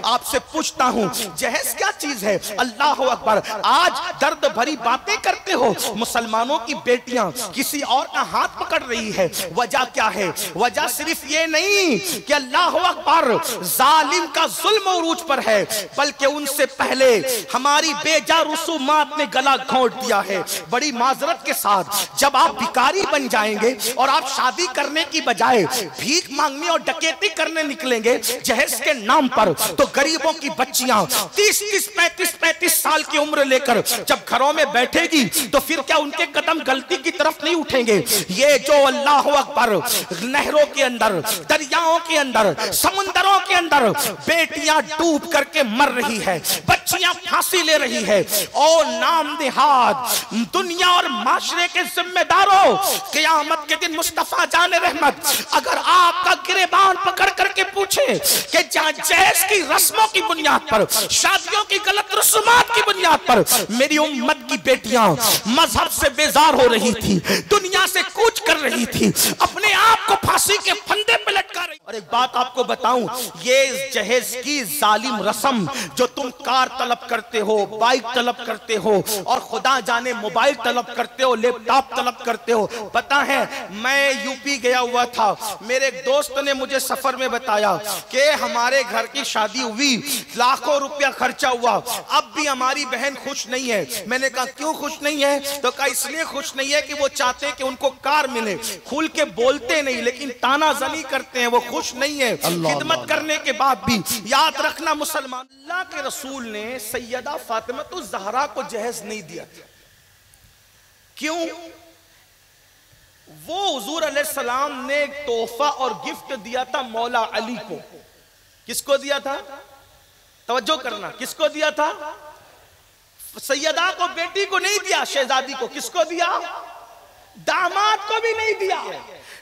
आपसे पूछता हूँ, जहेज क्या चीज है? अल्लाह अकबर। आज दर्द भरी बातें करते हो, मुसलमानों की बेटियां किसी और का हाथ पकड़ रही है। वजह क्या है? वजह सिर्फ ये नहीं कि अल्लाह अकबर जालिम का जुल्म उरूज पर है, बल्कि उनसे पहले हमारी बेजा रसूमात ने गला घोंट दिया है। बड़ी माजरत के साथ जब आप भिखारी बन जाएंगे और आप शादी करने की बजाय भीख मांगने और डकैती करने निकलेंगे जहेज के नाम पर, तो गरीबों की बच्चियां 30-30, 35-35 साल की उम्र लेकर जब घरों में बैठेगी तो फिर क्या उनके कदम गलती की तरफ नहीं उठेंगे? ये जो अल्लाह अकबर नहरों के अंदर, दरियाओं के अंदर, समुंदरों के अंदर बेटियां डूब करके मर रही है, बच्चियां फांसी ले रही है, और नाम निहाद दुनिया और माशरे के जिम्मेदारों, क़यामत के दिन मुस्तफा जाने रहमत अगर आपका गिरेबान पकड़ करके पूछे कि जहेज की रस्मों की बुनियाद पर, शादियों की गलत रस्मात की बुनियाद पर मेरी उम्मत की बेटियां मजहब से बेजार हो रही थी, दुनिया से कूच कर रही थी, अपने आप को फांसी के फंदे पे लटका रही। और एक बात आपको बताऊं, ये जहेज की जालिम रस्म जो तुम कार तलब करते हो, बाइक तलब करते हो, और खुदा जाने मोबाइल तलब करते हो, लैपटॉप तलब करते हो। पता है, मैं यूपी गया हुआ था, मेरे एक दोस्त ने मुझे सफर में बताया कि हमारे घर की शादी हुई, लाखों रुपया खर्चा हुआ, अब भी हमारी बहन खुश नहीं है। मैंने कहा क्यों खुश नहीं है? तो कहा इसलिए खुश नहीं है कि वो चाहते हैं कि उनको कार मिले, खुल के बोलते नहीं लेकिन तानाजनी करते हैं, वो खुश नहीं है खिदमत करने के बाद भी। याद रखना मुसलमान, अल्लाह के रसूल ने सैयदा फातिमा तो ज़हरा को जहेज नहीं दिया। क्यों? वो हुजूर अलैहिस्सलाम ने एक तोहफा और गिफ्ट दिया था मौला अली को। किसको दिया था? तवज्जो करना, किसको दिया था? सैयदा को, बेटी को नहीं दिया, शहजादी को। किसको दिया? दामाद को भी नहीं दिया।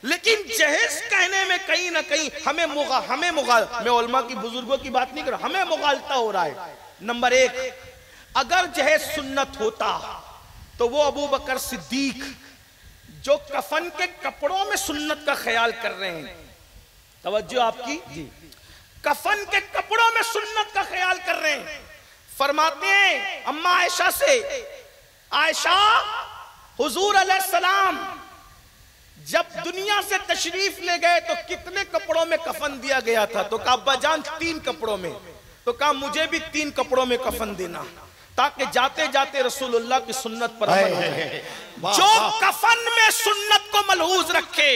लेकिन जहेज कहने में कहीं ना कहीं हमें मैं उलमा की, बुजुर्गों की बात नहीं कर रहा, हमें मुगालता हो रहा है। नंबर एक, अगर जहेज सुन्नत होता तो वो अबू बकर सिद्दीक जो कफन के कपड़ों में सुन्नत का ख्याल कर रहे हैं, तवज्जो आपकी जी, कफन के कपड़ों में सुन्नत का ख्याल कर रहे हैं, फरमाते हैं अम्मा आयशा से, आयशा हुजूर अलैहिस्सलाम जब दुनिया से तशरीफ ले गए तो कितने कपड़ों में कफन दिया गया था? तो कहा अब्बा जान 3 कपड़ों में। तो कहा मुझे भी 3 कपड़ों में कफन देना, ताकि जाते जाते रसूलुल्लाह की सुन्नत पर अमल हो। जो कफन में सुन्नत को मलहूज रखे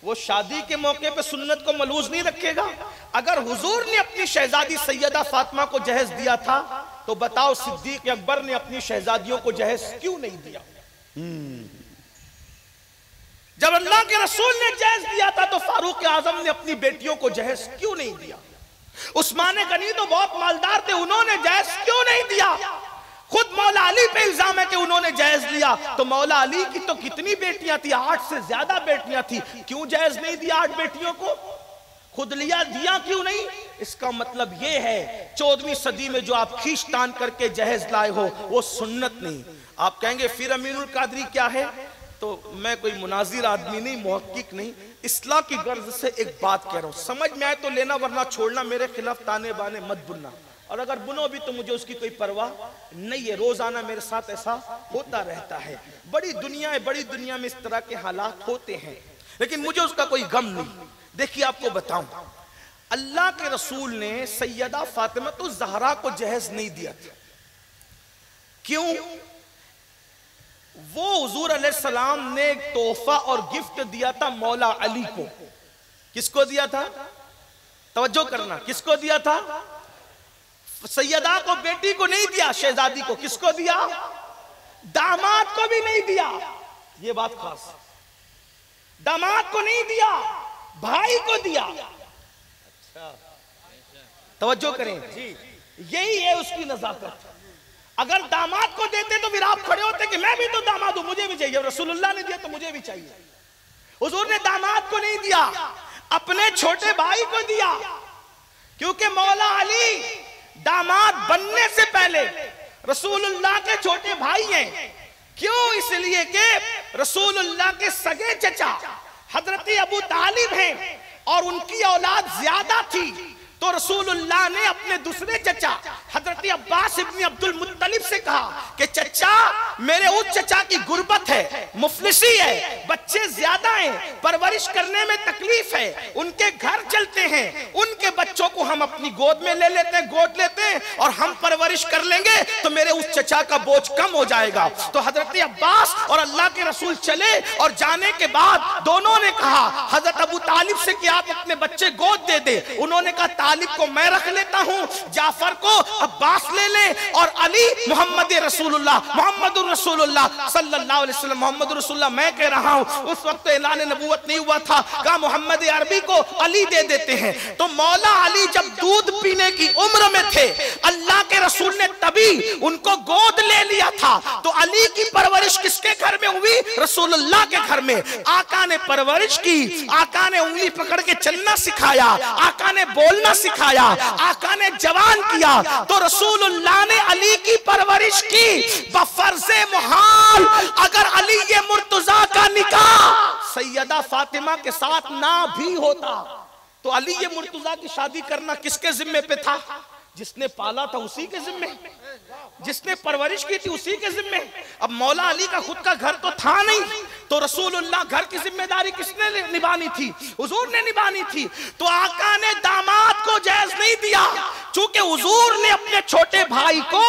वो शादी के मौके पे सुन्नत को मलहूज नहीं रखेगा। अगर हुजूर ने अपनी शहजादी सैयदा फातिमा को जहेज दिया था तो बताओ सिद्दीक अकबर ने अपनी शहजादियों को जहेज क्यों नहीं दिया? जब अल्लाह के रसूल ने जहेज दिया था तो फारूक आजम ने अपनी बेटियों को जहेज क्यों नहीं दिया? उस्मान गनी तो बहुत मालदार थे, उन्होंने जहेज क्यों नहीं दिया? खुद मौला अली पे इल्जाम है कि उन्होंने जहेज लिया, तो मौला अली की तो कितनी बेटियां थी? 8 से ज्यादा बेटियां थी, क्यों जहेज नहीं दिया 8 बेटियों को? खुद लिया, दिया क्यों नहीं? इसका मतलब यह है 14वीं सदी में जो आप खींच तान करके जहेज लाए हो वो सुन्नत नहीं। आप कहेंगे फिर अमीनुल कादरी क्या है? तो मैं कोई मुनाजिर आदमी नहीं, मुहक्किक नहीं, इस्लाह की गर्ज से एक बात कह रहा हूं, समझ में आए तो लेना वरना छोड़ना, मेरे खिलाफ ताने बाने मत बुनना, और अगर बुनो भी तो मुझे उसकी कोई परवाह नहीं है। रोजाना मेरे साथ ऐसा होता रहता है। बड़ी दुनिया है, बड़ी दुनिया में इस तरह के हालात होते हैं, लेकिन मुझे उसका कोई गम नहीं। देखिए आपको बताऊं, अल्लाह के रसूल ने सैयदा फातिमा तो ज़हरा को जहेज नहीं दिया था। क्यों? वो हुजूर अलैहिस्सलाम ने एक तोहफा और गिफ्ट दिया था मौला अली को। किसको दिया था? तवज्जो करना, किसको दिया था? सैयदा को, बेटी को नहीं दिया, शहजादी को। किसको दिया? दामाद को भी नहीं दिया। ये बात खास, दामाद को नहीं दिया, भाई को दिया। तवज्जो करें, यही है उसकी नजाकत। अगर दामाद को देते तो फिर आप खड़े होते कि मैं भी तो दामाद हूं, मुझे भी चाहिए। रसूलुल्लाह ने दिया तो मुझे भी चाहिए। हुजूर ने दामाद को नहीं दिया, अपने छोटे भाई को दिया, क्योंकि मौला अली दामाद बनने से पहले रसूलुल्लाह के छोटे भाई हैं। क्यों? इसलिए कि रसूलुल्लाह के सगे चचा हजरत अबू तालिब हैं और उनकी औलाद ज्यादा थी, तो रसूलुल्लाह ने अपने दूसरे चचा हजरत अब्बास इब्न अब्दुल मुत्तलिब से कहा कि चचा, मेरे उस चचा की गुर्बत है, मुफलिसी है, बच्चे ज्यादा हैं, परवरिश करने में तकलीफ है, उनके घर चलते हैं, उनके बच्चों को हम अपनी गोद में ले लेते हैं, गोद लेते हैं और हम परवरिश कर लेंगे तो मेरे उस चचा का बोझ कम हो जाएगा। तो हजरत अब्बास और अल्लाह के रसूल चले और जाने के बाद दोनों ने कहा हजरत अबू तालिब से कि आप अपने बच्चे गोद दे दे। उन्होंने कहा तालिब को मैं रख लेता हूं, जाफर को अब्बास ले ले और अली मोहम्मद रसूलुल्लाह सल्लल्लाहु अलैहि वसल्लम मोहम्मद रसूलुल्लाह मैं कह रहा हूं, उस वक्त ऐलान नबूवत नहीं हुआ था, कहा मोहम्मद अरबी को अली दे देते हैं। तो मौला अली जब दूध पीने की उम्र में थे, अल्लाह के रसूल ने तभी उनको गोद ले लिया था। तो अली की परवरिश किसके घर में हुई? रसूलुल्लाह के घर में। आका ने परवरिश की, आका ने उंगली पकड़ के चलना सिखाया, आका ने बोलना सिखाया, आका ने जवान किया। तो रसूलुल्लाह ने अली की परवरिश की बफर्ज़े मुहाल। अगर अली ये मुर्तजा का निकाह सैयदा फातिमा के साथ ना भी होता तो अली ये मुर्तजा की शादी करना किसके जिम्मे पे था? जिसने पाला था उसी के जिम्मे, जिसने परवरिश की थी उसी के जिम्मे। अब मौला अली का खुद का घर तो था नहीं, तो रसूलुल्लाह घर की जिम्मेदारी किसने निभानी थी? हुजूर ने निभानी थी। तो आका ने दामाद को जायज नहीं दिया, चूंकि हुजूर ने अपने छोटे भाई को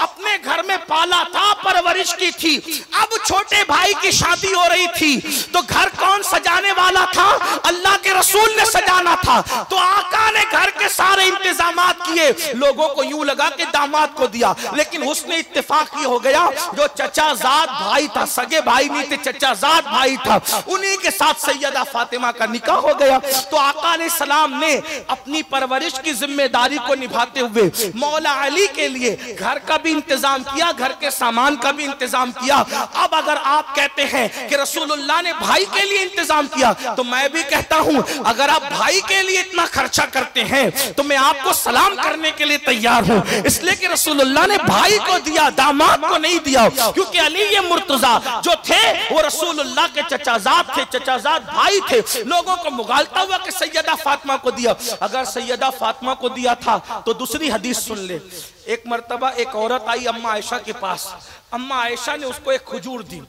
अपने घर में पाला था, परवरिश की थी। अब छोटे भाई की शादी हो रही थी तो घर कौन सजाने वाला था? अल्लाह के रसूल ने सजाना था। तो आका ने घर के सारे इंतजामात किए, लोगों को यूं लगा कि दामाद को दिया, लेकिन उसने इत्तेफाक ये हो गया जो चचाजाद भाई था, सगे भाई नहीं थे, चचाजाद भाई था, उन्हीं के साथ सैयदा फातिमा का निकाह हो गया। तो आका अलैहि सलाम ने अपनी परवरिश की जिम्मेदारी को निभाते हुए मौला अली के लिए घर का भी इंतजाम किया, घर के सामान का भी इंतजाम किया। अब अगर आप कहते हैं कि रसूलुल्लाह ने भाई के लिए इंतजाम किया, तो मैं भी कहता हूं अगर आप भाई के लिए इतना खर्चा करते हैं तो मैं आपको सलाम करने के लिए तैयार हूं, इसलिए कि रसूलुल्लाह ने भाई को दिया, दामाद को नहीं दिया, क्योंकि अली ये मुर्तजा जो थे वो रसूलुल्लाह के चचाजाद थे, चचाजाद भाई थे। लोगों को मुगालता हुआ कि सैयदा फातिमा को दिया। अगर सैयदा फातिमा को दिया था तो दूसरी हदीस सुन ले। एक मर्तबा एक औरत आई अम्मा आयशा के पास, अम्मा आयशा ने उसको एक खजूर दी,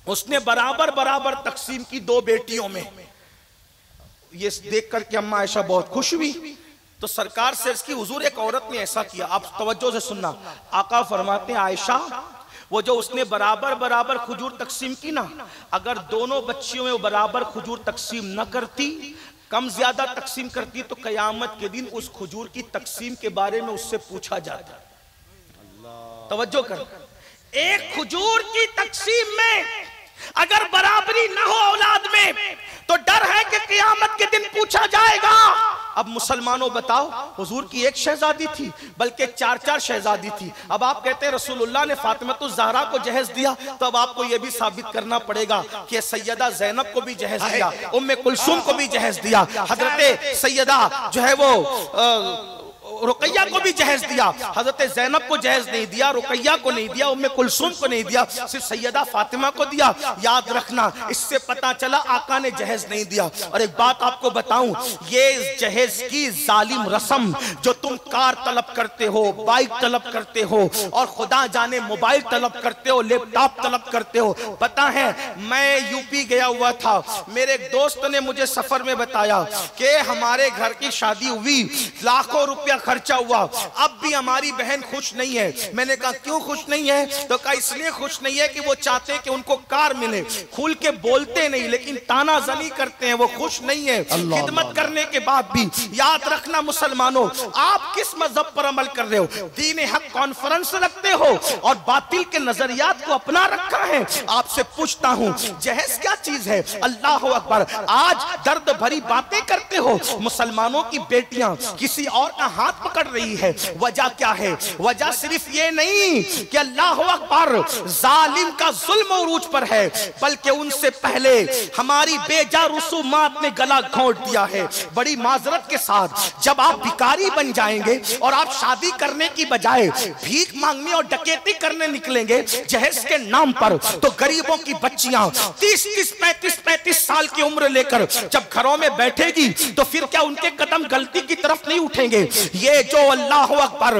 उसने बराबर बराबर तकसीम की दो बेटियों में। ये देख करके अम्मा आयशा बहुत खुश हुई। तो सरकार से इसकी हुजूर एक औरत ने ऐसा किया, आप तवज्जो से सुनना। आका फरमाते हैं आयशा वो जो उसने बराबर बराबर खजूर तकसीम की ना, अगर दोनों बच्चियों में वो बराबर खजूर तकसीम न करती, कम ज्यादा तकसीम करती, तो कयामत के दिन उस खजूर की तकसीम के बारे में उससे पूछा जाता। तवज्जो कर, एक खजूर की तकसीम में अगर बराबरी न हो औलाद में तो डर है कि क़यामत के दिन पूछा जाएगा। अब मुसलमानों बताओ, हुजूर की एक शहजादी थी बल्कि चार चार शहजादी थी। अब आप कहते हैं रसूलुल्लाह ने फातिमातुज़ ज़हरा को जहेज दिया, तो अब आपको यह भी साबित करना पड़ेगा कि सैयदा ज़ैनब को भी जहेज दिया, उम्मे कुलसूम को भी जहेज दिया, हजरत सैयदा जो है वो रुकैया को भी जहेज दिया, हजरत ज़ैनब को जहेज नहीं दिया, रुकैया को नहीं दिया, उम्मे कुलसूम को नहीं दिया, सिर्फ सैयदा फातिमा को दिया। याद रखना, इससे पता चला आका ने जहेज नहीं दिया। और एक बात आपको बताऊं, ये जहेज की जालिम रस्म जो तुम कार तलब करते हो, बाइक तलब करते हो और खुदा जाने मोबाइल तलब करते हो, लैपटॉप तलब करते हो। पता है मैं यूपी गया हुआ था, मेरे एक दोस्त ने मुझे सफर में बताया कि हमारे घर की शादी हुई, लाखों रुपया खर्चा हुआ, अब भी हमारी बहन खुश नहीं है। मैंने कहा क्यों खुश नहीं है? तो कहा इसलिए खुश नहीं है कि वो चाहते कि उनको कार मिले, खुल के बोलते नहीं लेकिन तानाजनी करते हैं, वो खुश नहीं है खिदमत करने के बाद भी। याद रखना मुसलमानों, आप किस मजहब पर अमल कर रहे हो? दीन हक कॉन्फ्रेंस रखते हो और बातिल के नजरियात को अपना रखा है। आपसे पूछता हूं जहेज क्या चीज है? अल्लाह अकबर। आज दर्द भरी बातें करते हो, मुसलमानों की बेटियां किसी और का हाथ हाथ पकड़ रही है। वजह क्या है? वजह सिर्फ ये नहीं कि अल्लाह अकबर जालिम का जुल्म उरूज पर है, बल्कि उनसे पहले हमारी बेजा रसूमात ने गला घोंट दिया है। बड़ी माजरत के साथ जब आप भिखारी बन जाएंगे और आप शादी करने की बजाय भीख मांगने और डकैती करने निकलेंगे जहेज के नाम पर, तो गरीबों की बच्चियां 30-30, 35-35 साल की उम्र लेकर जब घरों में बैठेगी तो फिर क्या उनके कदम गलती की तरफ नहीं उठेंगे? ये जो अल्लाह अकबर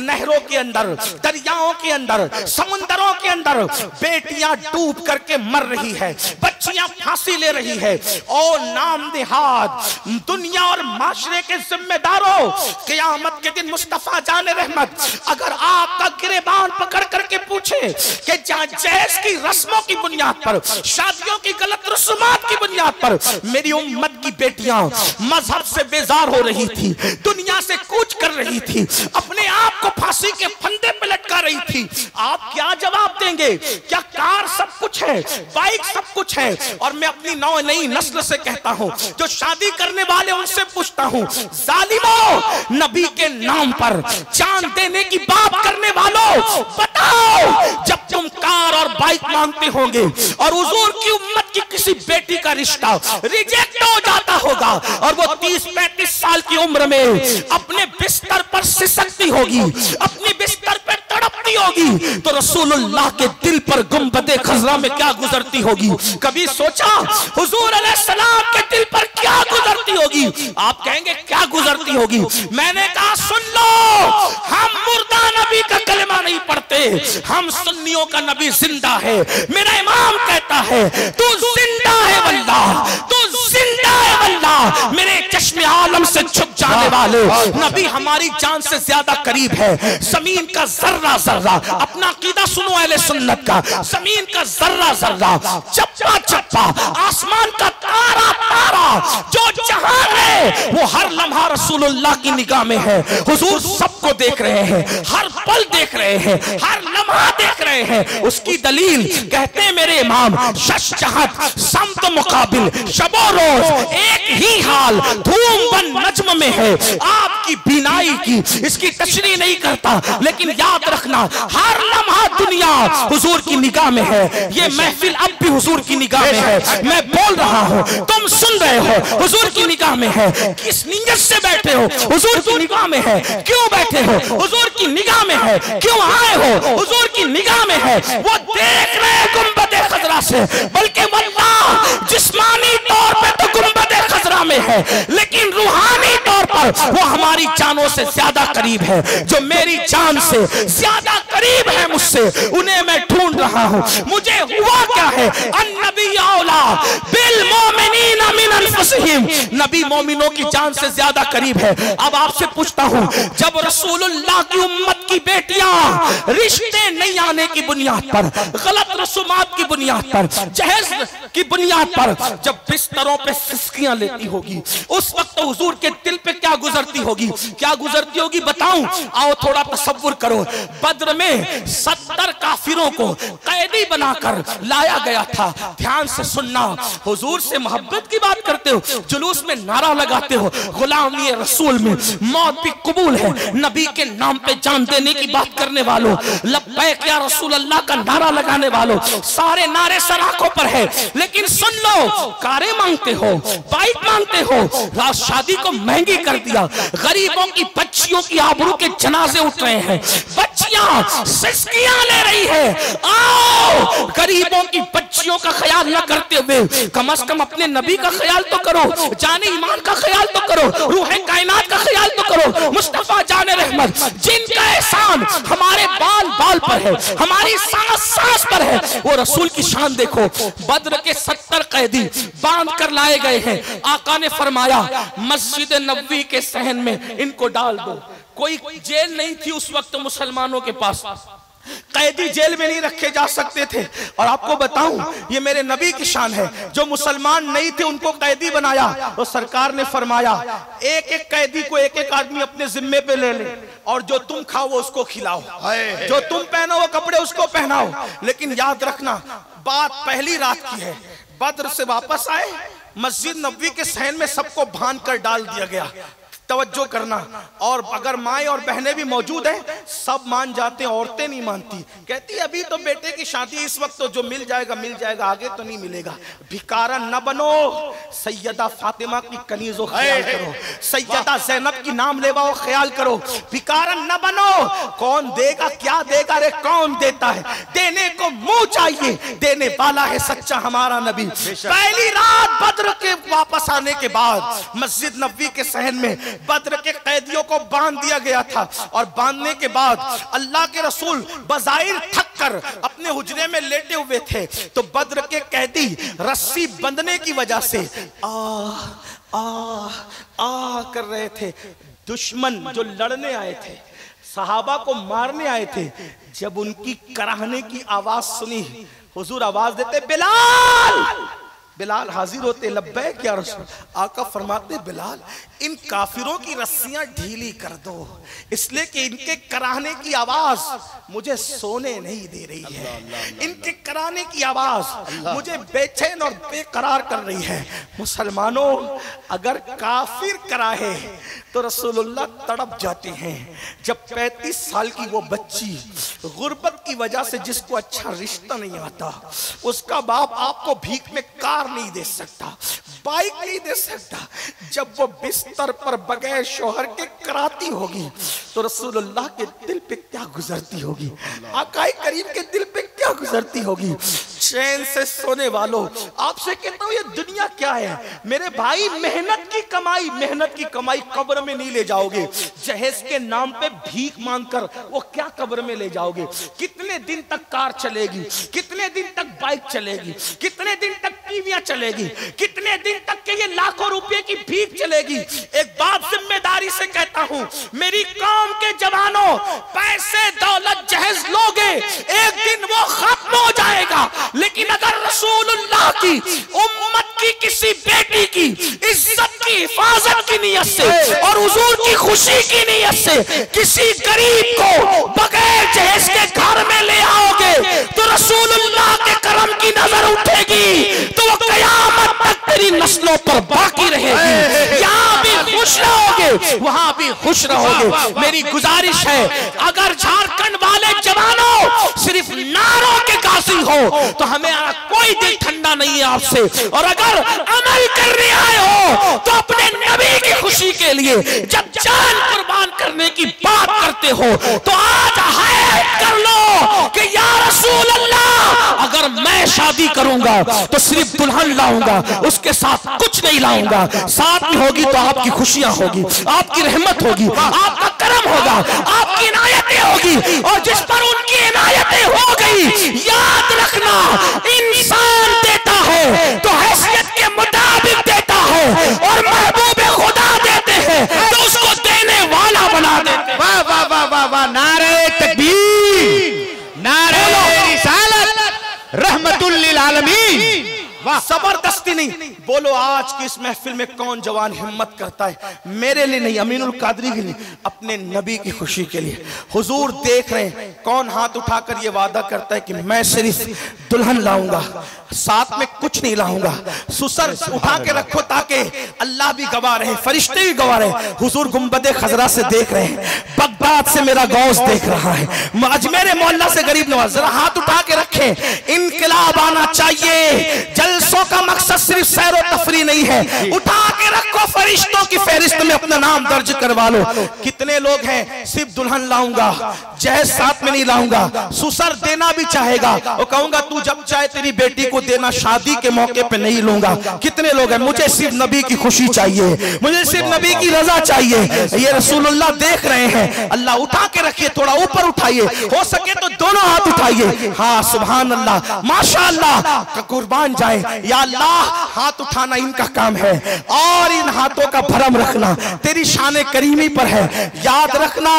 नहरों के अंदर, दरियाओं के अंदर, समुंदरों के अंदर बेटियां डूब करके मर रही है, बच्चियां फांसी ले रही है, और नाम निहाद दुनिया और माशरे के जिम्मेदारों, क़यामत के दिन मुस्तफा जान रहमत अगर आपका गिरेबान पकड़ करके पूछे कि जहेज की रस्मों की बुनियाद पर, शादियों की गलत रस्मात की बुनियाद पर मेरी उम्मत की बेटियां मजहब से बेजार हो रही थी, दुनिया से कूच कर रही थी, अपने आप को फांसी के फंदे पे लटका रही थी, आप क्या जवाब देंगे? क्या कार सब कुछ है, बाइक सब कुछ है? और मैं अपनी नई नस्ल से कहता हूं, जो शादी करने वाले उनसे पूछता हूं, जालिमों, नबी के नाम पर जान देने की बात करने वालों, बताओ जब तुम कार और बाइक मांगते होंगे और हुजूर की उम्मत की किसी बेटी का रिश्ता रिजेक्ट हो जाता होगा और वो 30-35 साल की उम्र में अपने बिस्तर पर सिसकती होगी, अपने बिस्तर पर तड़पती होगी, तो रसूलुल्लाह के दिल पर गुंबदे खजरा में क्या गुजरती होगी? कभी सोचा हुजूर अलैहिस्सलाम के दिल पर क्या गुजरती होगी? आप कहेंगे क्या गुजरती होगी? मैंने कहा सुन लो, हम मुर्दा नबी का कलमा नहीं पढ़ते, हम सुन्नियों का नबी जिंदा है। मेरा इमाम कहता है तू जिंदा है वल्लाह, तू जिंदा है वल्लाह, मेरे चश्मे आलम से छुप जाने वाले नबी हमारी जान से ज्यादा करीब है। जमीन का जर्रा जर्रा, अपना अकीदा सुनो अहले सुन्नत का, जमीन का जर्रा जर्रा, चप्पा चप्पा, आसमान का तारा तारा, जो जहां है वो हर लम्हा रसूलुल्लाह की निगाह में है। हुजूर सबको देख रहे हैं, हर पल देख रहे हैं, हर लम्हा देख रहे हैं। उसकी दलील कहते हैं मेरे इमाम, शश जहत समत मुकाबिल, शबो रोज एक ही हाल, धूम बन नज्म में है। आपकी बीनाई की इसकी तशरीह नहीं करता, लेकिन याद रखना हर लम्हा दुनिया हुजूर की निगाह में है। ये महफिल अब भी हुजूर की निगाह में है, मैं बोल रहा हूं, तुम सुन रहे हो, हुजूर की निगाह में है। किस नीयत से बैठे हो? हुजूर की निगाह में है। क्यों बैठे हो? हुजूर की निगाह में है। क्यों आए हो? हुजूर की निगाह में है। वो देख रहे हैं गुंबदे खजरा से, बल्कि वल्लाह जिस्मानी तौर पे तो गुंबदे खजरा में है, लेकिन रूहानी तौर पर वो हमारी जानों से ज्यादा करीब है। जो मेरी जान से ज्यादा करीब है मुझसे, उन्हें मैं ढूंढ रहा हूं। मुझे हुआ क्या है? अन्नबी औला बिल मोमिनीना मिन अनफुसिहिम, नबी मोमिनों की जान से ज्यादा करीब है। अब आपसे पूछता हूं, जब रसूलुल्लाह की उम्मत की बेटियां रिश्ते नहीं आने की बुनियाद पर, गलत रसूमात की बुनियाद पर, जहेज की बुनियाद पर जब बिस्तरों पे सिसकियां लेती होगी, उस वक्त तो हुजूर के दिल पे क्या गुजरती होगी? क्या गुजरती होगी बताऊं? आओ थोड़ा तसव्वुर करो। बद्र में 70 काफिरों को कैदी बनाकर लाया गया था। ध्यान से सुनना, हुजूर से मोहब्बत की बात करते हो, जुलूस में नारा लगाते हो, गुलामी रसूल में मौत भी कबूल है, नबी के नाम पे जान देने की बात करने वालों, लब्बैक या रसूल अल्लाह का नारा लगाने वालों, सारे नारे सराखों पर है। लेकिन सुन लो, कारें मांगते हो, बाइक मांगते हो, रात शादी को महंगी कर दिया, गरीबों की बच्चियों की आबरू के जनाजे उठ रहे हैं, बच्चियां सिसकियां ले रही है। आओ गरीबों की बच्चियों का ख्याल न करते हुए कम से कम अपने नबी का ख्याल तो करो, जाने ईमान का ख्याल तो करो, रूह कायनात का ख्याल तो करो। मुस्तफा जाने रहमत जिनका एहसान हमारे बाल बाल पर है, हमारी सांस सांस पर है, वो रसूल की शान देखो। बद्र के 70 कैदी बांध कर लाए गए हैं। आका ने फरमाया मस्जिद नबवी के सहन में इनको डाल दो। कोई जेल नहीं थी उस वक्त मुसलमानों के पास, कैदी जेल में नहीं रखे जा सकते थे। और आपको बताऊं, ये मेरे नबी की शान है, जो मुसलमान नहीं थे उनको कैदी बनाया, तो सरकार ने फरमाया एक एक कैदी को एक एक आदमी अपने जिम्मे पे ले ले, और जो तुम खाओ वो उसको खिलाओ, जो तुम पहनो वो कपड़े उसको पहनाओ। लेकिन याद रखना, बात पहली रात की है। बद्र से वापस आए, मस्जिद नबवी के सहन में सबको बांध कर डाल दिया गया। तवज्जो करना। और अगर माएँ और बहनें भी मौजूद हैं, सब मान जाते हैं, औरतें नहीं मानती। कहती अभी तो बेटे की शादी, इस वक्त तो जो मिल जाएगा मिल जाएगा, आगे तो नहीं मिलेगा। भिखारा न बनो, सैयदा फातिमा की कनीज़ो ख्याल करो, सैयदा ज़ैनब की नाम लेवाओ ख्याल करो। भिखारा न बनो, कौन देगा क्या देगा रे, कौन देता है, देने को मुंह चाहिए, देने वाला है सच्चा हमारा नबी। पहली रात बद्र के वापस आने के बाद मस्जिद नबवी के सहन में बद्र के कैदियों को बांध दिया गया था, और बांधने के बाद अल्लाह के रसूल बज़ाहिर थक कर अपने हुजरे में लेटे हुए थे, तो बद्र के कैदी रस्सी बंधने की वजह से आ कर रहे थे। दुश्मन जो लड़ने आए थे, सहाबा को मारने आए थे, जब उनकी कराहने की आवाज सुनी, हुजूर आवाज देते बिलाल। बिलाल हाजिर होते, लब्बैक या रसूल। आका फरमाते बिलाल इन काफिरों की रस्सियां ढीली कर दो, इसलिए कि इनके कराहने की आवाज मुझे सोने नहीं दे रही है, इनके कराहने की आवाज मुझे बेचैन और बेकरार कर रही है। मुसलमानों, अगर काफिर कराहे तो रसूलुल्लाह तड़प जाते हैं। जब 35 साल की वो बच्ची गुर्बत की वजह से, जिसको अच्छा रिश्ता नहीं आता, उसका बाप आपको भीख में कार नहीं दे सकता, बाइक नहीं दे सकता, जब वो बिस्तर पर बगैर शोहर के कराती होगी तो रसूलुल्लाह के दिल पे क्या गुजरती होगी, आकाए करीम के दिल पे क्या गुजरती होगी। चैन से सोने वालों, आपसे कहता हूं ये दुनिया क्या है मेरे भाई, मेहनत की कमाई कब्र में नहीं ले जाओगे। जहेज के नाम पे भीख मांगकर वो क्या कब्र में ले जाओगे। कितने दिन तक कार चलेगी, कितने दिन तक बाइक चलेगी, कितने दिन तक टीवियां चलेगी, कितने दिन तक के ये लाखों रुपए की भीख चलेगी। एक बात जिम्मेदारी से कहता हूं, मेरी कौम के जवानों, पैसे दौलत जहेज लोगे, एक दिन वो खत्म हो जाएगा, लेकिन अगर रसूलुल्लाह की उम्मत की किसी बेटी की इज्जत की हिफाजत की नीयत से और हुजूर की खुशी की नीयत से किसी गरीब को बगैर जहेज के घर में ले आओगे तो रसूलुल्लाह के करम की नजर उठेगी, तो वो कयामत तक तेरी नस्लों पर बाकी रहेगी। यहाँ भी खुश रहोगे, वहां भी खुश रहोगे। मेरी गुजारिश है, अगर झारखंड वाले जवानों सिर्फ नारों के गाजी हो तो हमें कोई दिल ठंडा नहीं है आपसे, और अगर अमल करने आए हो तो अपने नबी की खुशी के लिए जब जान कुर्बान करने की बात करते हो तो आज हैत कर लो कि या रसूल अल्लाह, अगर मैं शादी करूंगा तो सिर्फ दुल्हन लाऊंगा, उसके साथ कुछ नहीं लाऊंगा, साथ में होगी तो आपकी खुशियां होगी, आपकी रहमत होगी, आपका करम होगा, आपकी इनायतें होगी, और जिस पर उनकी इनायतें हो गई, याद रखना इंसान देता है तो हैसियत के मुताबिक देता है, और महबूब खुदा देते हैं तो उसको देने वाला बना देते हैं। वाह वाह वाह वाह वाह, नारे तकबीर, नारे रिसालत, रहमतुल लिल आलमीन। जबरदस्ती नहीं बोलो। आज की इस महफिल में कौन जवान हिम्मत करता है, मेरे लिए नहीं, अमीनुल कादरी के लिए, अपने नबी की खुशी के लिए। हुजूर देख रहे हैं, कौन हाथ उठाकर ये वादा करता है कि मैं सिर्फ दुल्हन लाऊंगा, साथ में कुछ नहीं लाऊंगा। सुसर उठा के रखो ताकि अल्लाह भी गवाह रहे, फरिश्ते भी गवाह रहे। हुजूर गुंबदे खजरा से देख रहे हैं, बगदाद से मेरा गौस देख रहा है, अजमेर मोहल्ला से गरीब नवाज, जरा हाथ उठा के रखें। इनकलाब आना चाहिए। जलसों का मकसद सिर्फ सैर और तफरी नहीं है, उठा के रखो, फरिश्तों की फहरिस्त में अपना नाम दर्ज करवा लो। कितने लोग हैं सिर्फ दुल्हन लाऊंगा, जहेज साथ में नहीं लाऊंगा, सुसर देना भी चाहेगा, वो कहूंगा तू जब चाहे तेरी बेटी को देना, शादी के मौके पे नहीं लूंगा। कितने लोग हैं, मुझे सिर्फ नबी की खुशी चाहिए, मुझे सिर्फ नबी की रजा चाहिए। ये रसूलुल्लाह देख रहे हैं। अल्लाह उठा के रखिए, थोड़ा ऊपर उठाइए, हो सके तो दोनों हाथ उठाइए। हाँ सुभान अल्लाह, माशाअल्लाह, कुर्बान जाए। या अल्लाह, हाथ उठाना इनका काम है और इन हाथों का भरम रखना तेरी शान करीमी पर है। याद रखना,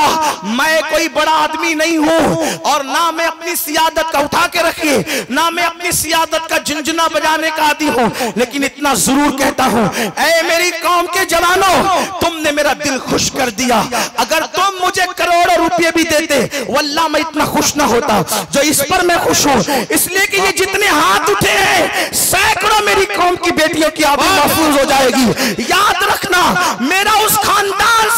मैं कोई बड़ा आदमी नहीं हूं और ना मैं अपनी सियादत का, उठा के रखिए, ना मैं अपनी सियादत का झुनझुना बजाने का आदी हूं, लेकिन इतना जरूर कहता हूं, ऐ मेरी कौम के जवानों, तुमने मेरा दिल खुश कर दिया। अगर तुम मुझे करोड़ों रुपए भी देते, वल्लाह मैं इतना खुश ना होता जो इस पर मैं खुश हूं। इसलिए कि ये जितने हाथ उठे हैं, सैकड़ों मेरी कौम की बेटियों की आबरू महफूज हो जाएगी। याद रखना, मेरा उस खानदान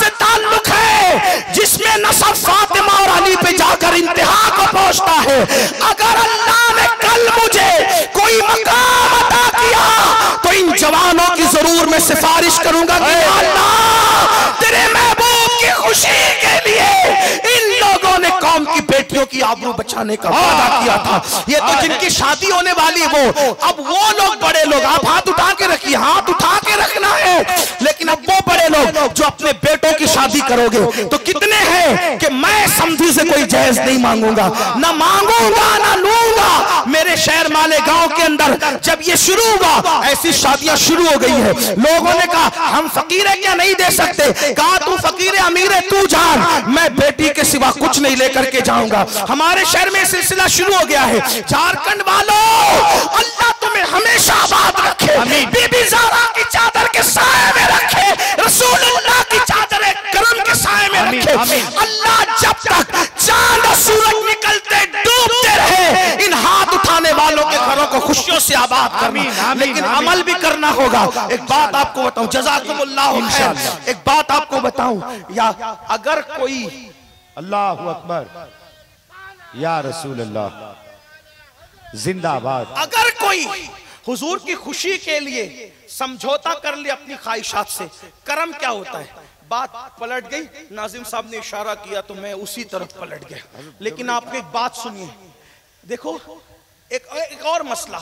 ये नसब फातिमा और अली पे जाकर इंतहा को पहुंचता है। अगर अल्लाह ने कल मुझे कोई मकाम अता किया तो इन जवानों की जरूर मैं सिफारिश करूंगा कि अल्लाह तेरे महबूब की खुशी के लिए इन लोगों ने कौम की बेटियों की आबरू बचाने का वादा किया था। ये तो जिनकी शादी होने वाली वो, अब वो लोग बड़े लोग, आप हाथ उठा के रखिए, हाथ उठा के रखना है, लेकिन अब वो बड़े लोग जो अपने बेटों की शादी करोगे तो कितने हैं कि मैं समझी से कोई जहेज नहीं मांगूंगा, ना मांगूंगा ना लूंगा। मेरे शहर माले गांव के अंदर जब ये शुरू हुआ ऐसी शादियां शुरू हो गई है। लोगों ने कहा हम फकीर है क्या नहीं दे सकते, कहा तू फकीर अमीर है तू जान, मैं बेटी के सिवा कुछ नहीं लेकर के जाऊंगा। हमारे शहर में सिलसिला शुरू हो गया है। झारखंड वालों अल्लाह तुम्हें हमेशा आबाद रखे, बीबी ज़हरा की चादर के साए में रखे, रसूलुल्लाह की चादर करम के साए में रखे। अल्लाह जब तक चांद और सूरज निकलते डूबते रहे इन हाथ उठाने वालों के घरों को खुशियों से आबाद करना, लेकिन अमल भी करना होगा। एक बात आपको बताऊं, जज़ाकुमुल्लाह खैर, एक बात आपको बताऊं, या अगर कोई अल्लाहु अकबर या रसूल अल्लाह जिंदाबाद, अगर कोई हुजूर की खुशी के लिए समझौता कर ले अपनी ख्वाहिशात से, करम क्या होता है? बात पलट गई, नाजिम साहब ने इशारा किया तो मैं उसी तरफ पलट गया। लेकिन आपको एक बात सुनिए, देखो एक और मसला,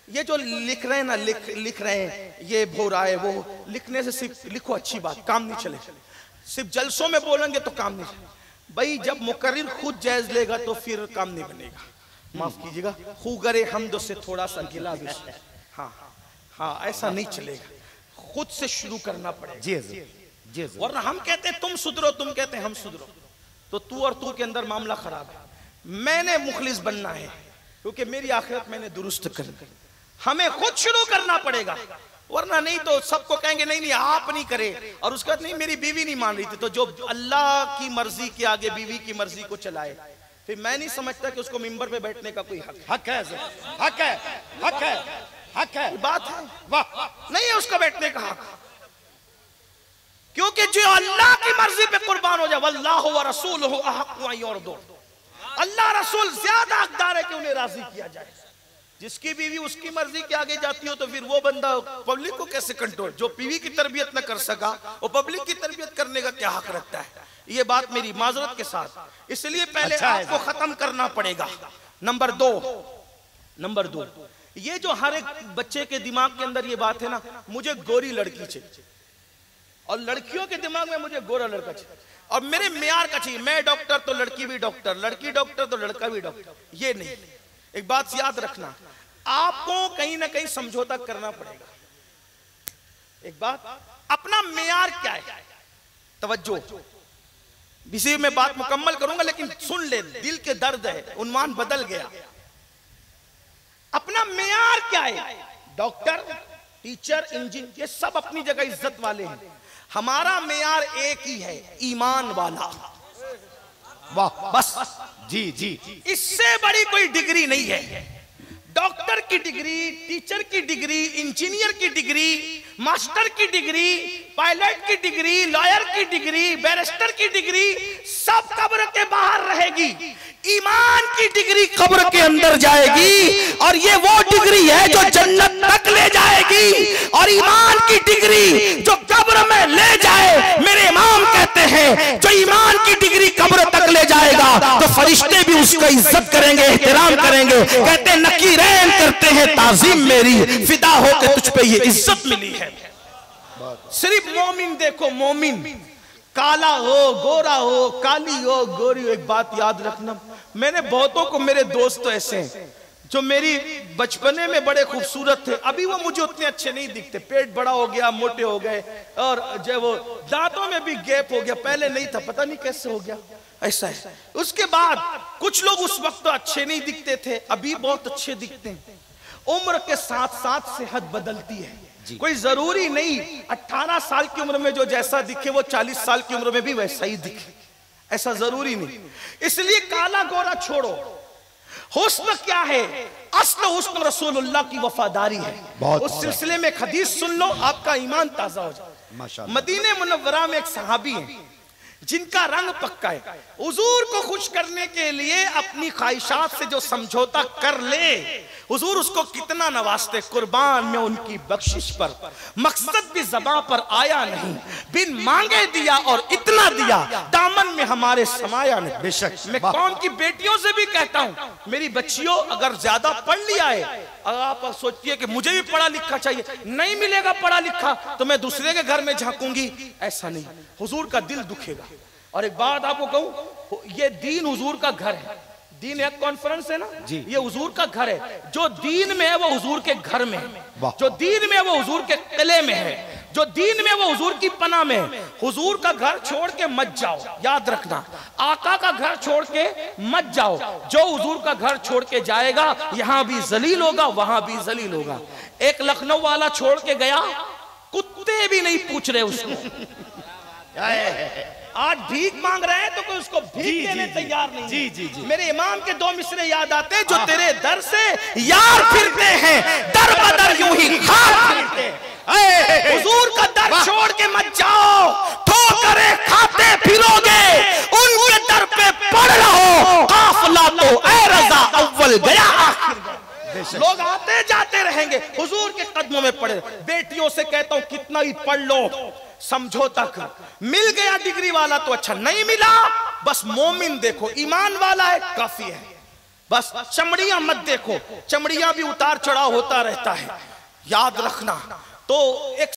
ये जो लिख रहे हैं ना, लिख रहे हैं ये भो रहा है वो, लिखने से सिर्फ लिखो अच्छी बात, काम नहीं चले, सिर्फ जलसों में बोलेंगे तो काम नहीं चले भाई। जब मुकर्रिर खुद जायज लेगा तो फिर काम नहीं बनेगा, माफ कीजिएगा, खूगरे हमदो से थोड़ा सा गिला भी, हाँ हाँ ऐसा नहीं चलेगा, खुद से शुरू करना पड़ेगा। जी जी, वरना हम कहते हैं तुम सुधरो, तुम कहते हैं हम सुधरो, तो तू और तू के अंदर मामला खराब है। मैंने मुखलिस बनना है क्योंकि मेरी आखिरत मैंने दुरुस्त करनी, हमें खुद शुरू करना पड़ेगा, वरना नहीं तो सबको कहेंगे नहीं नहीं आप नहीं करे, और उसके बाद नहीं मेरी बीवी नहीं मान रही थी, तो जो अल्लाह की मर्जी के आगे बीवी की मर्जी को चलाए, फिर मैं नहीं समझता कि उसको मिंबर पे बैठने का कोई हक है, हक है, हक है, हक है, बात है, वाह नहीं है उसका बैठने का हक, क्योंकि जो अल्लाह की मर्जी पे कुर्बान हो जाए, वल्लाहु व रसूलुहु अहqqु अन युरदू, अल्लाह रसूल ज्यादा हकदार है कि उन्हें राजी किया जाए। जिसकी बीवी उसकी मर्जी के आगे जाती हो तो फिर वो बंदा पब्लिक को कैसे कंट्रोल, जो बीवी की तरबियत न कर सका वो पब्लिक की तरबियत करने का क्या हक रखता है? ये बात मेरी माजरत के साथ, इसलिए पहले आपको खत्म करना पड़ेगा। नंबर दो, ये जो हर एक बच्चे के दिमाग के अंदर ये बात है ना, मुझे गोरी लड़की चाहिए और लड़कियों के दिमाग में मुझे गोरा लड़का चाहिए और मेरे मेयार का चाहिए, मैं डॉक्टर तो लड़की भी डॉक्टर, लड़की डॉक्टर तो लड़का भी डॉक्टर, ये नहीं। एक बात याद रखना, आपको कहीं ना कहीं समझौता करना पड़ेगा। एक बात, अपना मेयार क्या है, तवज्जो, इसी में बात मुकम्मल करूंगा लेकिन सुन ले, दिल के दर्द है, उन्वान बदल गया। अपना मेयार क्या है? डॉक्टर, टीचर, इंजीनियर, ये सब अपनी जगह इज्जत वाले हैं। हमारा मेयार एक ही है, ईमान वाला, वाह बस, जी जी, इससे बड़ी कोई डिग्री नहीं है। डॉक्टर की डिग्री, टीचर की डिग्री, इंजीनियर की डिग्री, मास्टर की डिग्री, पायलट की डिग्री, लॉयर की डिग्री, बैरिस्टर की डिग्री सब कब्र के बाहर रहेगी। ईमान की डिग्री कब्र के अंदर जाएगी और ये वो डिग्री है जो जन्नत तक ले जाएगी, और ईमान की डिग्री जो कब्र में ले जाए, मेरे इमाम कहते हैं जो ईमान की डिग्री कब्र तक ले जाएगा तो फरिश्ते भी उसका इज्जत करेंगे, एहतराम करेंगे, कहते हैं नकीरैन करते हैं ताजीम मेरी, फिदा हो के तुझ पे ये इज्जत मिली है। सिर्फ मोमिन देखो, मोमिन काला हो, गोरा हो, काली हो, गोरी हो, एक बात याद रखना, मैंने बहुतों को, मेरे दोस्त तो ऐसे हैं जो मेरी बचपने में बड़े खूबसूरत थे, अभी वो मुझे उतने अच्छे नहीं दिखते, पेट बड़ा हो गया, मोटे हो गए, और जो वो दांतों में भी गैप हो गया, पहले नहीं था, पता नहीं कैसे हो गया, ऐसा है। उसके बाद कुछ लोग उस वक्त तो अच्छे नहीं दिखते थे, अभी बहुत अच्छे दिखते हैं। उम्र के साथ साथ सेहत बदलती है, कोई जरूरी नहीं 18 साल की उम्र में जो जैसा दिखे वो 40 साल की उम्र में भी वैसा ही दिखे, ऐसा जरूरी नहीं। इसलिए काला गोरा छोड़ो, हुस्न क्या है? असल हुस्न रसूलुल्लाह की वफादारी है। उस सिलसिले में एक हदीस सुन लो, आपका ईमान ताजा हो जाए। मदीने मुनव्वरा में एक सहाबी है, जिनका रंग पक्का है, हुजूर को खुश करने के लिए अपनी ख्वाहिशात से जो समझौता कर ले, हुजूर उसको कितना नवाजते। कुर्बान में उनकी बख्शिश पर, मकसद भी ज़बां पर आया नहीं, बिन मांगे दिया और इतना दिया, दामन में हमारे समाया नहीं। बेशक मैं कौम की बेटियों से भी कहता हूं, मेरी बच्चियों अगर ज्यादा पढ़ लिया है, अगर आप सोचिए कि मुझे भी पढ़ा लिखा चाहिए, नहीं मिलेगा पढ़ा लिखा तो मैं दूसरे के घर में झांकूंगी, ऐसा नहीं, हुजूर का दिल दुखेगा। और एक बात आपको कहूं, ये दीन हुजूर का घर है, दीन एक कॉन्फ्रेंस है ना जी, ये हुजूर का घर है। जो दीन में है वो हुजूर के घर में है, जो दीन में है वो हुजूर के किले में है, जो दीन में वो हुजूर की पनाह में है। हुजूर का घर छोड़ के मत जाओ, याद रखना, आका का घर छोड़ के मत जाओ। जो हुजूर का घर छोड़ के जाएगा, यहां भी जलील होगा, वहां भी जलील होगा। एक लखनऊ वाला छोड़ के गया, कुत्ते भी नहीं पूछ रहे उसको, आज भीख मांग रहे हैं तो कोई उसको भीख देने तैयार नहीं। जी जी जी, मेरे इमाम के दो मिसरे याद आते, जो तेरे दर से यार फिरते हैं, दर बदर यूं ही खार फिरते हैं। हुजूर का दर छोड़ के मत जाओ, ठोकरे खाते फिरोगे, उनके दर पे पड़ रहो, काफिला तो ऐ रज़ा अव्वल गया आखिर। लोग आते जाते रहेंगे, हुजूर के कदमों में पड़े। बेटियों से कहता हूं कितना ही पढ़ लो, समझौता कर। मिल गया डिग्री वाला तो अच्छा, नहीं मिला बस मोमिन देखो, ईमान वाला है काफी है। बस चमड़ियां मत देखो, चमड़ियां भी उतार चढ़ाव होता रहता है, याद रखना। तो एक